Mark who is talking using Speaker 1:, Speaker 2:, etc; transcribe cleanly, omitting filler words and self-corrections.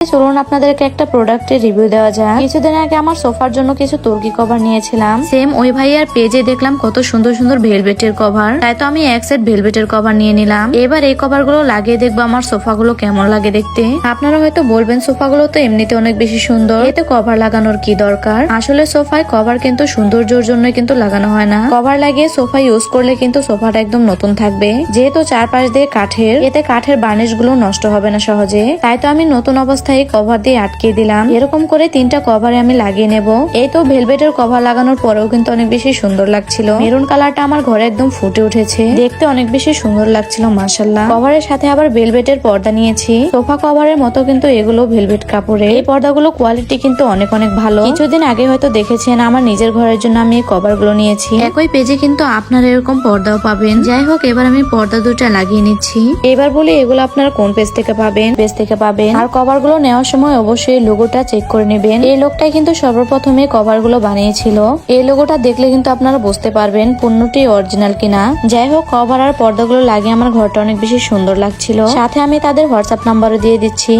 Speaker 1: চলুন আপনাদেরকে একটা প্রোডাক্টের রিভিউ দেওয়া যাক। কিছুদিন আগে আমার সোফার জন্য কিছু তুর্কি কভার নিয়েছিলাম। সেম ওই ভাইয়ার পেজে দেখলাম কত সুন্দর সুন্দর ভেলভেটের কভার, তাই তো আমি এক সেট ভেলভেটের কভার নিয়ে নিলাম। এবার এই কভার গুলো লাগিয়ে দেখবো আমার সোফা গুলো কেমন লাগে দেখতে। আপনারা হয়তো বলবেন সোফা গুলো তো এমনিতে অনেক বেশি সুন্দর, এতে কভার লাগানোর কি দরকার। আসলে সোফায় কভার কিন্তু সৌন্দর্যের জন্য কিন্তু লাগানো হয় না। কভার লাগিয়ে সোফা ইউজ করলে কিন্তু সোফাটা একদম নতুন থাকবে। যেহেতু চারপাশ দিয়ে কাঠের, এতে কাঠের বার্নিশ গুলো নষ্ট হবে না সহজে। তাই তো আমি নতুন অবস্থায় কভার দিয়ে আটকে দিলাম। এরকম করে 3টা কভারে আমি লাগিয়ে নেব। এই তো ভেলভেটের কভার লাগানোর পরেও কিন্তু অনেক বেশি সুন্দর লাগছিল। মেরুন কালারটা আমার ঘরে একদম ফুটে উঠেছে, দেখতে অনেক বেশি সুন্দর লাগছিল মাশাআল্লাহ। কভারের সাথে আবার ভেলভেটের পর্দা নিয়েছি। সোফা কভারের মতো কিন্তু এগুলো ভেলভেট কাপড়ে। এই পর্দাগুলো কোয়ালিটি কিন্তু অনেক অনেক ভালো। কিছুদিন আগে হয়তো দেখেছেন আমার নিজের ঘরের জন্য আমি এই কভার গুলো নিয়েছি। একই পেজে কিন্তু আপনারা এরকম পর্দাও পাবেন। যাই হোক, এবার আমি পর্দা দুটা লাগিয়ে নিচ্ছি। এবার বলি এগুলো আপনারা কোন পেজ থেকে পাবেন। পেজ থেকে পাবেন। আর কভার গুলো নেওয়ার সময় অবশ্যই লোগোটা চেক করে নেবেন। এই লোকটাই কিন্তু সর্বপ্রথমে কভার গুলো বানিয়েছিল। এই লোগোটা দেখলে কিন্তু আপনারা বুঝতে পারবেন পণ্যটি অরিজিনাল কিনা। যাই হোক, কভার আর পর্দাগুলো লাগিয়ে আমার ঘরটা অনেক বেশি সুন্দর লাগছিল। সাথে আমি তাদের হোয়াটসঅ্যাপ নাম্বারও দিয়ে দিচ্ছি।